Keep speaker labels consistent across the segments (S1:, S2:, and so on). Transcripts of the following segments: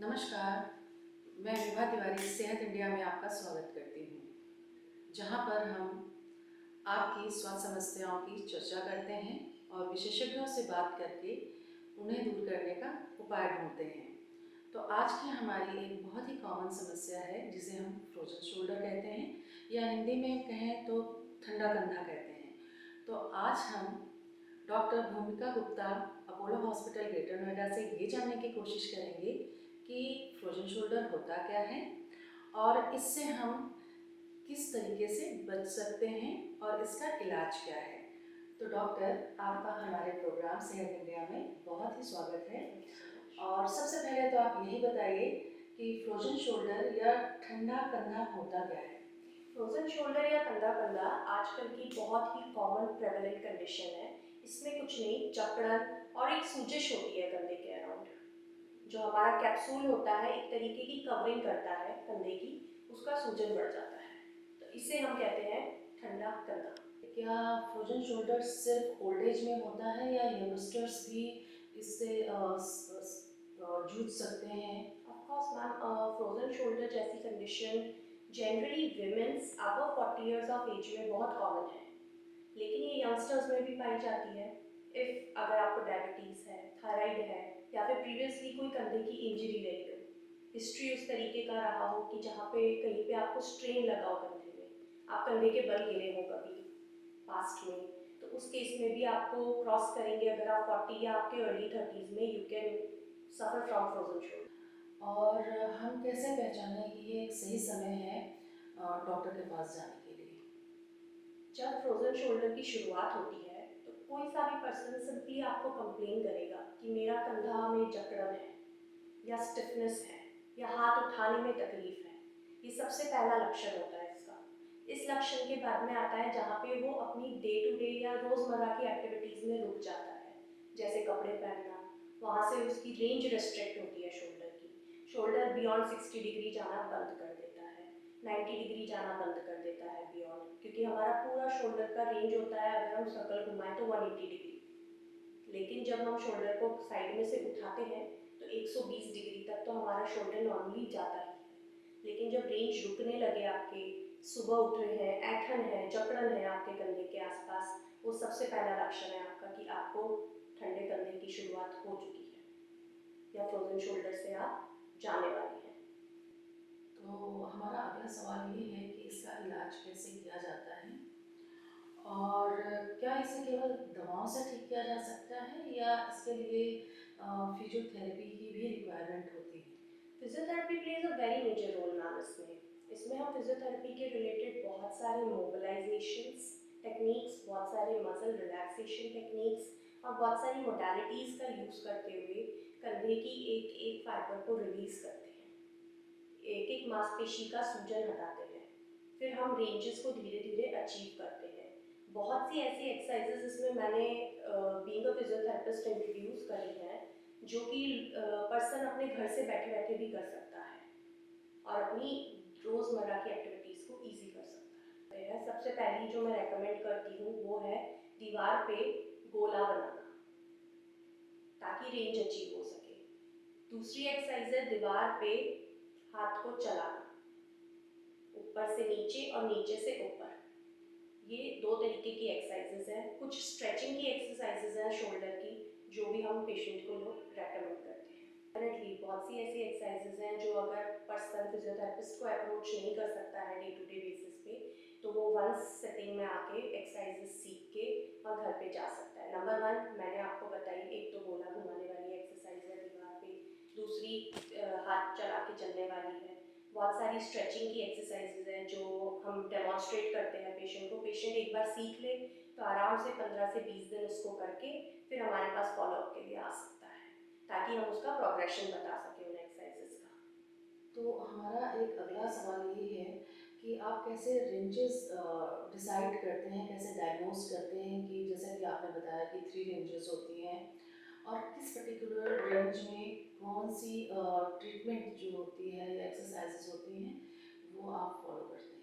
S1: नमस्कार, मैं विभा तिवारी सेहत इंडिया में आपका स्वागत करती हूँ, जहाँ पर हम आपकी स्वास्थ्य समस्याओं की चर्चा करते हैं और विशेषज्ञों से बात करके उन्हें दूर करने का उपाय ढूंढते हैं। तो आज की हमारी एक बहुत ही कॉमन समस्या है जिसे हम फ्रोजन शोल्डर कहते हैं या हिंदी में कहें तो ठंडा कंधा कहते हैं। तो आज हम डॉक्टर भूमिका Gupta Apollo hospital greater Noida से ये जानने की कोशिश करेंगे कि फ्रोजन शोल्डर होता क्या है और इससे हम किस तरीके से बच सकते हैं और इसका इलाज क्या है। तो डॉक्टर, आपका हमारे प्रोग्राम सेहत इंडिया में बहुत ही स्वागत है। और सबसे पहले तो आप यही बताइए कि फ्रोजन शोल्डर या ठंडा कंधा होता क्या है।
S2: फ्रोजन शोल्डर या ठंडा कंधा आजकल की बहुत ही कॉमन प्रेवलेंट कंडीशन है। इसमें कुछ नहीं, जकड़न और एक सूजश होती है कंधे के अराउंड। जो हमारा कैप्सूल होता है एक तरीके की कवरिंग करता है कंधे की, उसका सूजन बढ़ जाता है, तो इसे हम कहते हैं ठंडा कंधा।
S1: क्या फ्रोजन शोल्डर सिर्फ ओल्ड एज में होता है या यंगस्टर्स भी इससे जूझ सकते हैं?
S2: Of course ma'am, frozen shoulder जैसी condition generally women's above 40 years of age में बहुत कॉमन है, लेकिन ये यंगस्टर्स में भी पाई जाती है। इफ़ अगर आपको डायबिटीज़ है, थायराइड है या फिर प्रीवियसली कोई कंधे की इंजरी रही हो, हिस्ट्री उस तरीके का रहा हो कि जहाँ पे कहीं पे आपको स्ट्रेन लगा हो कंधे में, आप कंधे के बल गिरे हो कभी पास्ट में, तो उस केस में भी आपको क्रॉस करेंगे अगर आप 40 या आपके अर्ली 30s में, you can suffer from frozen shoulder.
S1: और हम कैसे पहचानें कि ये एक सही समय है डॉक्टर के पास जाने के लिए?
S2: जब फ्रोजन शोल्डर की शुरुआत होती है तो कोई सा भी पर्सन सिंपली आपको कंप्लेन करेगा कि मेरा कंधा में जकड़न है या स्टिफनेस है या हाथ उठाने में तकलीफ है। ये सबसे पहला लक्षण होता है इसका। इस लक्षण के बाद में आता है जहाँ पे वो अपनी डे टू डे या रोज़मर्रा की एक्टिविटीज़ में रुक जाता है, जैसे कपड़े पहनना, वहाँ से उसकी रेंज रिस्ट्रिक्ट होती है शोल्डर की। शोल्डर बियॉन्ड 60 डिग्री जाना बंद कर देता है, 90 डिग्री जाना बंद कर देता है बियॉन्ड, क्योंकि हमारा पूरा शोल्डर का रेंज होता है अगर हम सर्कल घुमाएं तो 180 डिग्री। लेकिन जब हम शोल्डर को साइड में से उठाते हैं तो 120 डिग्री तक तो हमारा शोल्डर नॉर्मली जाता ही है। लेकिन जब रेंज रुकने लगे, आपके सुबह उठ रहे हैं, ऐठन है, जकड़न है आपके कंधे के आसपास, वो सबसे पहला लक्षण है आपका कि आपको ठंडे कंधे की शुरुआत हो चुकी है या फ्रोजन शोल्डर से आप जाने वाले हैं।
S1: तो हमारा अगला सवाल ये है कि इसका इलाज कैसे किया जाता है और क्या इसे केवल दवाओं से ठीक किया जा सकता है या इसके लिए फिजियोथेरेपी की भी रिक्वायरमेंट होती है?
S2: Physiotherapy plays a very major role ma'am इसमें हम फिजियोथेरेपी के रिलेटेड बहुत सारे मोबिलाइजेशंस टेक्निक्स, बहुत सारे मसल रिलैक्सेशन टेक्निक्स और बहुत सारी मोडालिटीज़ का यूज़ करते हुए कंधे की एक एक फाइबर को रिलीज़ करते हैं, एक एक मांसपेशी का सूजन हटाते हैं, फिर हम रेंजेस को धीरे धीरे अचीव करते हैं। बहुत सी ऐसी एक्सरसाइजेज इसमें मैंने बीइंग अ फिजियोथेरेपिस्ट इंट्रोड्यूस करी हैं जो कि पर्सन अपने घर से बैठे बैठे भी कर सकता है और अपनी रोज़मर्रा की एक्टिविटीज़ को ईजी कर सकता है। सबसे पहली जो मैं रेकमेंड करती हूँ वो है दीवार पे गोला बनाना ताकि रेंज अचीव हो सके। दूसरी एक्सरसाइज है दीवार पे हाथ को चलाना, ऊपर से नीचे और नीचे से ऊपर। ये दो तरीके की एक्सरसाइजेज हैं। कुछ स्ट्रेचिंग की एक्सरसाइजेज हैं शोल्डर की जो भी हम पेशेंट को लोग रेकमेंड करते हैं। डेफिनेटली बहुत सी ऐसी एक्सरसाइजेज हैं जो अगर पर्सन फिजियोथेरेपिस्ट को अप्रोच नहीं कर सकता है डे टू डे बेसिस पे, तो वो वंस सेटिंग में आके एक्सरसाइजेज सीख के और घर पे जा सकता है। नंबर 1 मैंने आपको बताई, एक तो गोला घुमाने वाली एक्सरसाइज है दीवार पे, दूसरी हाथ चला के चलने वाली है। बहुत सारी स्ट्रेचिंग की एक्सरसाइजेज हैं जो हम डेमॉन्स्ट्रेट करते हैं पेशेंट को। पेशेंट एक बार सीख ले तो आराम से 15 से 20 दिन उसको करके फिर हमारे पास फॉलोअप के लिए आ सकता है ताकि हम उसका प्रोग्रेशन बता सकें उन एक्सरसाइजेज का।
S1: तो हमारा एक अगला सवाल ये है कि आप कैसे रेंजेस डिसाइड करते हैं, कैसे डायग्नोज करते हैं कि जैसा कि आपने बताया कि 3 रेंजेस होती हैं और किस पर्टिकुलर रेंज में कौन सी ट्रीटमेंट जो होती है या एक्सरसाइजेस होती हैं वो आप फॉलो करते हैं?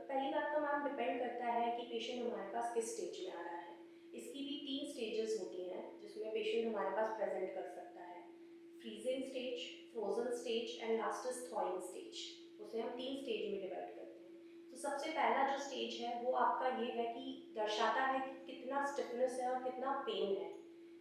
S2: पहली बात तो मैम डिपेंड करता है कि पेशेंट हमारे पास किस स्टेज में आ रहा है। इसकी भी 3 स्टेजेस होती हैं जिसमें पेशेंट हमारे पास प्रेजेंट कर सकता है। Freezing stage, frozen stage and last is थॉइंग stage. उसे हम 3 स्टेज में डिवाइड करते हैं। तो सबसे पहला जो स्टेज है वो आपका ये है कि दर्शाता है कि कितना स्टिफनेस है और कितना पेन है।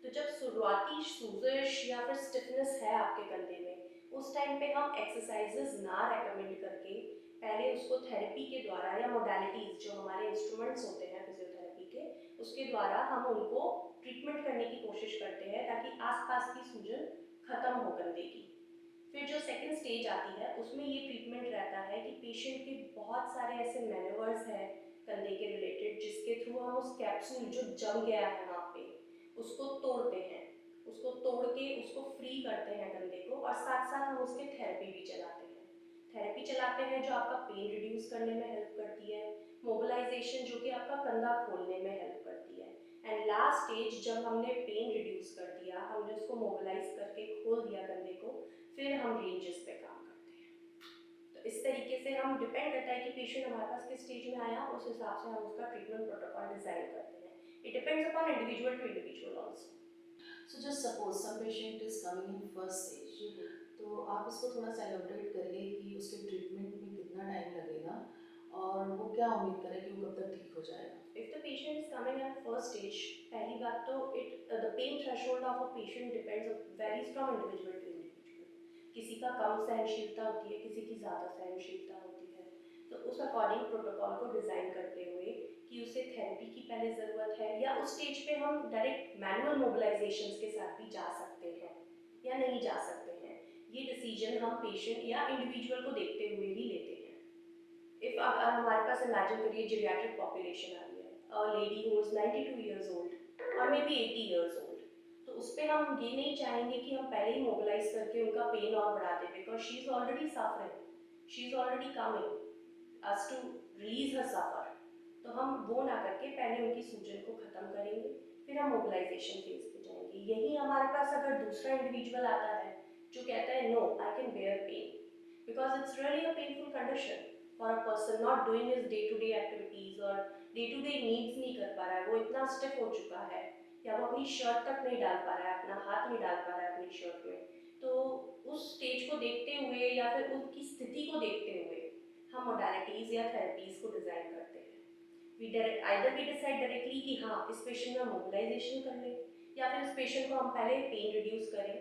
S2: तो जब शुरुआती सूजश या फिर स्टिफनेस है आपके कंधे में, उस टाइम पे हम एक्सरसाइजेस ना रेकमेंड करके पहले उसको थेरेपी के द्वारा या मोडालिटीज़ जो हमारे इंस्ट्रूमेंट्स होते हैं फिजियोथेरेपी के, उसके द्वारा हम उनको ट्रीटमेंट करने की कोशिश करते हैं ताकि आसपास की सूजन खत्म हो कंधे की। फिर जो सेकंड स्टेज आती है उसमें ये ट्रीटमेंट रहता है कि पेशेंट के बहुत सारे ऐसे मैनोवर्स हैं कंधे के रिलेटेड जिसके थ्रू हम उस कैप्सूल जो जम गया है वहाँ पे उसको तोड़ते हैं, उसको तोड़ के उसको फ्री करते हैं कंधे को, और साथ साथ हम उसके थेरेपी भी चलाते हैं। थेरेपी चलाते हैं जो आपका पेन रिड्यूस करने में हेल्प करती है, मोबिलाइजेशन जो कि आपका कंधा खोलने में हेल्प करती है, एंड लास्ट स्टेज जब हमने पेन रिड्यूस कर दिया, हमने उसको मोबिलाइज करके खोल दिया कंधे को, फिर हम रेंजेस पे काम करते हैं। तो इस तरीके से हम डिपेंड करता है कि पेशेंट हमारे पास किस स्टेज में आया, उस हिसाब से हम उसका ट्रीटमेंट प्रोटोकॉल डिजाइन करते हैं। It depends upon individual to individual also.
S1: So just suppose some patient is coming in first stage, तो आप इसको थोड़ा सा एलोबरेट करिए कि उसके ट्रीटमेंट में कितना टाइम लगेगा और वो क्या उम्मीद करें कि वो कब तक ठीक हो जाएगा।
S2: If the patient is coming at first stage, पहली बात तो the pain threshold of a patient depends varies from individual to individual. किसी का कम सहनशीलता होती है, किसी की ज़्यादा सहनशीलता होती है, तो उस अकॉर्डिंग प्रोटोकॉल को डिज़ाइन करते हुए कि उसे थेरेपी की पहले ज़रूरत है या उस स्टेज पे हम डायरेक्ट मैनुअल मोबिलाइजेशंस के साथ भी जा सकते हैं या नहीं जा सकते हैं, ये डिसीजन हम पेशेंट या इंडिविजुअल को देखते हुए ही लेते हैं। इफ हमारे पास इमेजिन करिए जीरियाट्रिक पॉपुलेशन आ रही है, a lady who is 92 years old और मे बी 80 इयर्स ओल्ड, तो उस पर हम ये नहीं चाहेंगे कि हम पहले ही मोबिलाइज करके उनका पेन और बढ़ा दें, because she is already suffering, she is already coming us to release her suffer. तो हम वो ना करके पहले उनकी सूजन को खत्म करेंगे, फिर हम मोबिलाइजेशन फेज पे जाएंगे। यही हमारे पास अगर दूसरा इंडिविजुअल आता है जो कहता है no I can bear pain, because it's really a painful condition for a person not doing his day to day activities और डे टू डे नीड्स नहीं कर पा रहा है, वो इतना स्टिफ हो चुका है या वो अपनी शर्ट तक नहीं डाल पा रहा है, अपना हाथ नहीं डाल पा रहा है अपनी शर्ट में। तो उस स्टेज को देखते हुए या फिर उनकी स्थिति को देखते हुए हम मोडालिटीज या थेरेपीज को डिजाइन करते हैं। आइदर वी डिसाइड डायरेक्टली कि हाँ इस पेशेंट का मोबिलाइजेशन कर लें, या फिर इस पेशेंट को हम पहले पेन रिड्यूस करें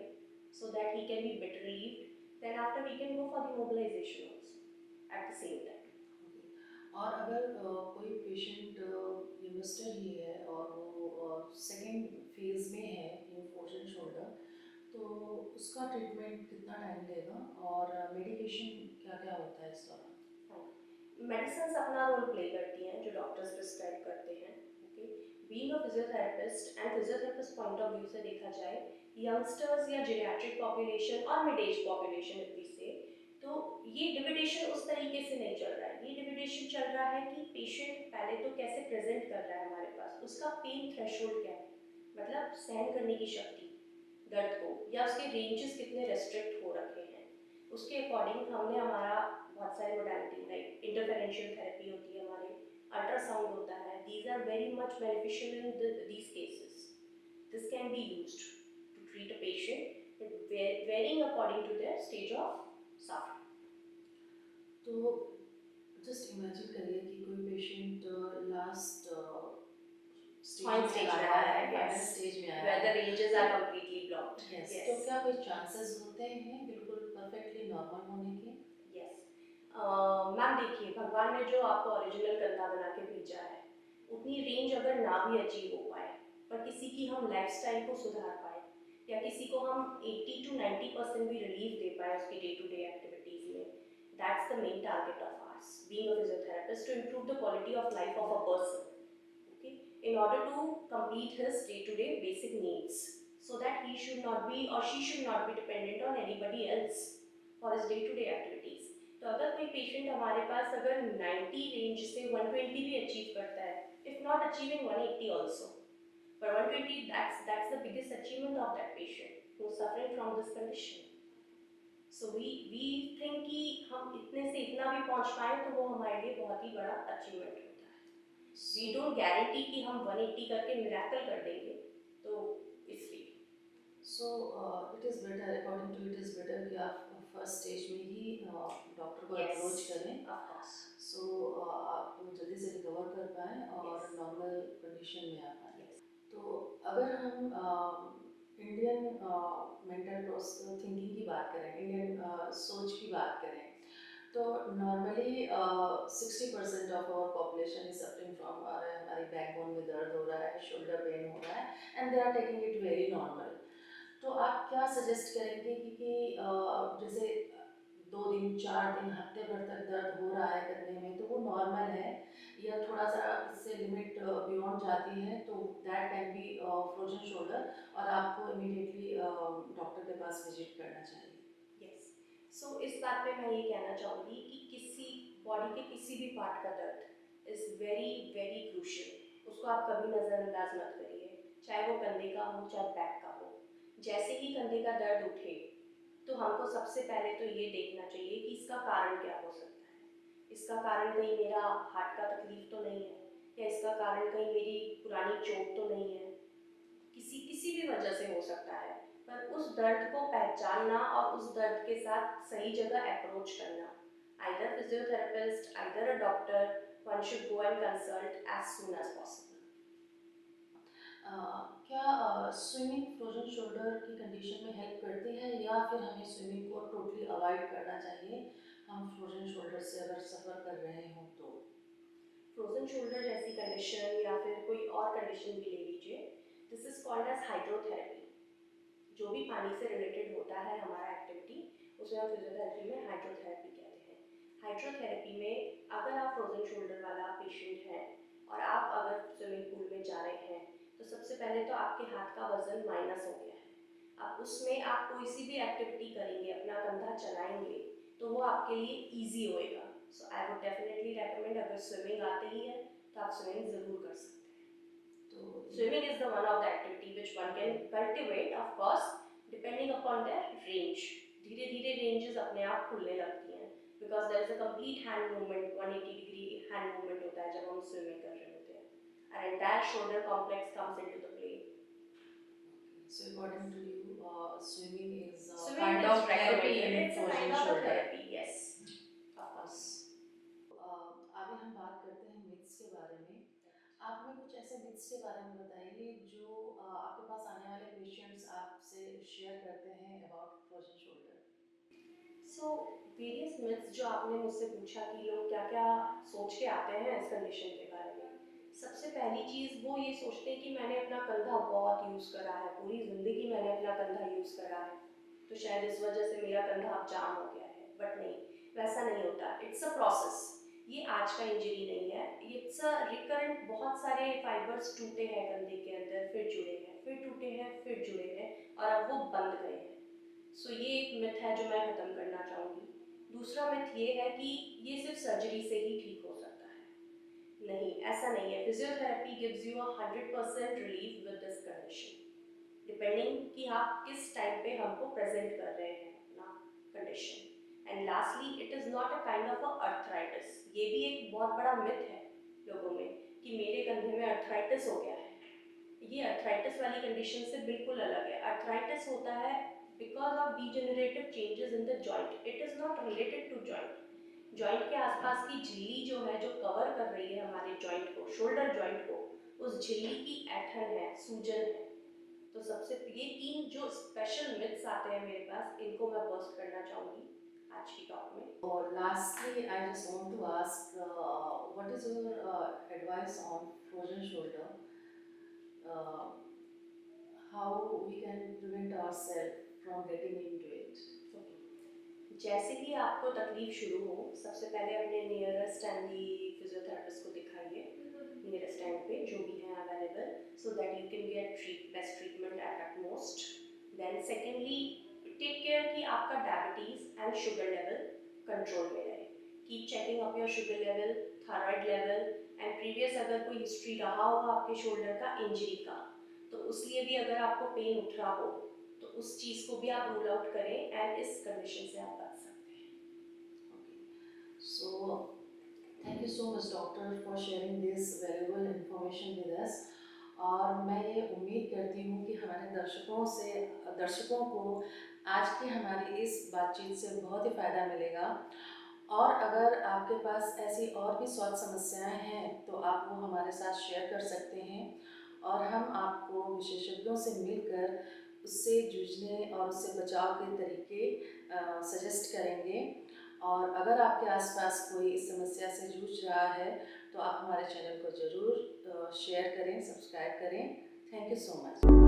S2: so that he can be better relieved, then after we can go for the mobilisation also at the same time.
S1: और अगर कोई पेशेंट यंगस्टर ही है और वो सेकेंड फेज में है इन फ्रोजन शोल्डर, तो उसका ट्रीटमेंट कितना टाइम लेगा और मेडिकेशन क्या क्या होता है इस दौरान।
S2: मेडिसिन अपना रोल प्ले करती हैं जो डॉक्टर्स प्रिस्क्राइब करते हैं। Okay, being a physiotherapist and physiotherapist point of view से देखा जाए, यंगस्टर्स या जेरियाट्रिक पॉपुलेशन और mid age population if we say, तो ये डिविडेशन उस तरीके से नहीं चल रहा है। ये डिविडेशन चल रहा है कि पेशेंट पहले तो कैसे प्रेजेंट कर रहा है हमारे पास, उसका पेन थ्रेशोल्ड क्या है, मतलब सहन करने की शक्ति दर्द को, या उसके रेंजेस कितने रेस्ट्रिक्ट हो रखे हैं, उसके अकॉर्डिंग हमने हमारा बहुत सारे मोडालिटी लाइक इंटरफेरेंशियल थेरेपी होती है हमारे, अल्ट्रासाउंड होता है, these are very much beneficial in these cases. This can be used to treat a patient but varying according to their stage of suffering.
S1: तो जस्ट इमेजिन करिए कि कोई पेशेंट लास्ट
S2: Point stage में आया है,
S1: final
S2: yes,
S1: stage में आया
S2: where the
S1: है।
S2: ranges are completely blocked.
S1: Yes,
S2: Yes.
S1: तो क्या कोई चांसेस होते हैं बिल्कुल परफेक्टली नॉर्मल होने के।
S2: Yes. मैम देखिए, भगवान ने जो आपको ओरिजिनल कंधा बना के भेजा है, उतनी रेंज अगर ना भी अचीव हो पाए, पर किसी की हम लाइफस्टाइल को सुधार पाए या किसी को हम 80 to 90% भी रिलीफ दे पाए उसकी डे टू डे एक्टिविटीज में, that's the main target of ours being a physiotherapist, to improve the quality of life of a person, okay, in order to complete his day to day basic needs, so that he should not be or she should not be dependent on anybody else for his day to day activities. तो अगर कोई patient हमारे पास अगर 90 range से 120 भी achieve करता है, if not achieving 180 also, but 120 that's the biggest achievement of that patient who is suffering from this condition. So we think कि हम इतने से इतना भी पहुंच पाए तो वो हमारे लिए बहुत ही बड़ा अचीवमेंट होता है। We don't guarantee कि हम 180 करके मिरेकल कर देंगे, तो इसलिए
S1: So it is better, according to it is better कि आप फर्स्ट स्टेज में ही डॉक्टर को
S2: Yes,
S1: अप्रोच करें,
S2: of course.
S1: सो आप जल्दी से रिकवर कर पाएँ और
S2: Yes.
S1: नॉर्मल कंडीशन में आ पाएँ।
S2: Yes.
S1: तो अगर हम इंडियन मेंटल थिंकिंग की बात करें, इंडियन सोच की बात करें, तो normally 60% of our population is suffering from हमारी बैकबोन में दर्द हो रहा है, शोल्डर पेन हो रहा है, and they are taking it very normal. तो आप क्या सजेस्ट करेंगे कि जैसे 2 दिन 4 दिन हफ्ते भर तक दर्द हो रहा है करने में, तो वो नॉर्मल है, या थोड़ा सा इससे लिमिट बियॉन्ड जाती है तो that can be frozen shoulder और आपको इमीडिएटली डॉक्टर के पास विजिट करना चाहिए?
S2: Yes. So इस बात पे मैं ये कहना चाहूँगी कि किसी बॉडी के किसी भी पार्ट का दर्द इज़ वेरी वेरी क्रूशियल, उसको आप कभी नज़रअंदाज मत करिए, चाहे वो कंधे का हो चाहे बैक का हो। जैसे ही कंधे का दर्द उठे तो हमको सबसे पहले तो ये देखना चाहिए कि इसका कारण क्या हो सकता है। इसका कारण कहीं मेरा हार्ट का तकलीफ तो नहीं है, या इसका कारण कहीं मेरी पुरानी चोट तो नहीं है, किसी किसी भी वजह से हो सकता है। पर उस दर्द को पहचानना और उस दर्द के साथ सही जगह अप्रोच करना, either physiotherapist, either a doctor, one should go and consult as soon as possible.
S1: क्या स्विमिंग फ्रोजन शोल्डर की कंडीशन में हेल्प करती है, या फिर हमें स्विमिंग को टोटली अवॉइड करना चाहिए हम फ्रोजन शोल्डर से अगर सफ़र कर रहे हों तो?
S2: फ्रोजन शोल्डर जैसी कंडीशन या फिर कोई और कंडीशन भी ले लीजिए, this is called as hydrotherapy. जो भी पानी से रिलेटेड होता है हमारा एक्टिविटी, उसे हम फिजियोथेरेपी में हाइड्रोथेरेपी कहते हैं। हाइड्रोथेरेपी में अगर आप फ्रोजन शोल्डर वाला पेशेंट हैं और आप अगर स्विमिंग पूल में जा रहे हैं, तो सबसे पहले तो आपके हाथ का वजन माइनस हो गया है। अब उसमें आप कोई सी भी एक्टिविटी करेंगे, अपना कंधा चलाएंगे, तो वो आपके लिए ईजी होएगा। सो आई वुड डेफिनेटली रेकमेंड, अगर स्विमिंग आती ही है तो आप स्विमिंग ज़रूर कर सकते हैं।
S1: तो
S2: Swimming is the one of the activity which one can cultivate, of course, depending upon their range. धीरे धीरे ranges अपने आप खुलने लगती हैं, because there is a complete hand movement, 180 degree hand movement होता है जब हम swimming कर रहे होते हैं. Our entire shoulder complex comes into the play.
S1: so according to you, swimming is
S2: Swimming
S1: kind
S2: is
S1: of therapy
S2: recommended.
S1: in
S2: It's a
S1: frozen
S2: kind of a
S1: shoulder.
S2: therapy, yes, of course.
S1: अभी हम बात करते हैं myths के बारे में। आप हमें कुछ ऐसे मिथ्स के बारे में बताइए जो आपके पास आने वाले पेशेंट्स आपसे शेयर करते हैं about frozen shoulder.
S2: So various myths जो आपने मुझसे पूछा कि लोग क्या क्या सोच के आते हैं इस कंडीशन के बारे में। सबसे पहली चीज़ वो ये सोचते हैं कि मैंने अपना कंधा बहुत यूज़ करा है, पूरी ज़िंदगी मैंने अपना कंधा यूज़ करा है, तो शायद इस वजह से मेरा कंधा अब जाम हो गया है। बट नहीं, वैसा नहीं होता। It's a process. ये आज का इंजरी नहीं है, इट्स अ रिकरेंट। बहुत सारे फाइबर्स टूटे हैं कंधे के अंदर, फिर जुड़े हैं, फिर टूटे हैं, फिर जुड़े हैं, और अब वो बंद गए हैं। सो ये एक मिथ है जो मैं ख़त्म करना चाहूँगी। दूसरा मिथ ये है कि ये सिर्फ सर्जरी से ही ठीक हो सकता है। नहीं, ऐसा नहीं है। Physiotherapy gives you 100% relief with this condition, depending कि आप किस टाइम पे हमको प्रेजेंट कर रहे हैं अपना condition. And lastly, it is not a kind of a arthritis. ये भी एक बहुत बड़ा मिथ है लोगों में कि मेरे कंधे में अर्थराइटिस हो गया है। ये अर्थराइटिस वाली कंडीशन से बिल्कुल अलग है। अर्थराइटिस होता है because of degenerative changes in the joint. It is not related to joint. Joint के आसपास की झिल्ली जो है, जो कवर कर रही है हमारे जॉइंट को, शोल्डर जॉइंट को, उस झिल्ली की ऐंठन है, सूजन है। तो सबसे ये 3 जो स्पेशल मिथ्स आते हैं मेरे पास, इनको मैं बस्ट करना चाहूँगी आज की टॉक में।
S1: Or lastly, I just want to ask, what is your advice on frozen shoulder? Uh, how we can prevent ourselves from getting into it?
S2: जैसे ही आपको तकलीफ शुरू हो, सबसे पहले अपने नियरेस्ट एंड दी फिजियोथेरेपिस्ट को दिखाइए, नियरेस्ट एंड पे जो भी है available, so that you can get best treatment at most. Then secondly, take care कि आपका diabetes and sugar level control में रहे। Keep checking up your sugar level, thyroid level, and previous अगर कोई हिस्ट्री रहा हो आपके शोल्डर का इंजरी का, तो उस लिए भी अगर आपको पेन उठ रहा हो तो उस चीज़ को भी आप रूल आउट करें, एंड इस कंडीशन से आप बच सकते हैं।
S1: So, thank you so much doctor for sharing this valuable information with us. और मैं ये उम्मीद करती हूँ कि हमारे दर्शकों को आज की हमारी इस बातचीत से बहुत ही फ़ायदा मिलेगा। और अगर आपके पास ऐसी और भी स्वास्थ्य समस्याएं हैं तो आप वो हमारे साथ शेयर कर सकते हैं और हम आपको विशेषज्ञों से मिलकर उससे जूझने और उससे बचाव के तरीके सजेस्ट करेंगे। और अगर आपके आसपास कोई इस समस्या से जूझ रहा है तो आप हमारे चैनल को ज़रूर शेयर करें, सब्सक्राइब करें। Thank you so much.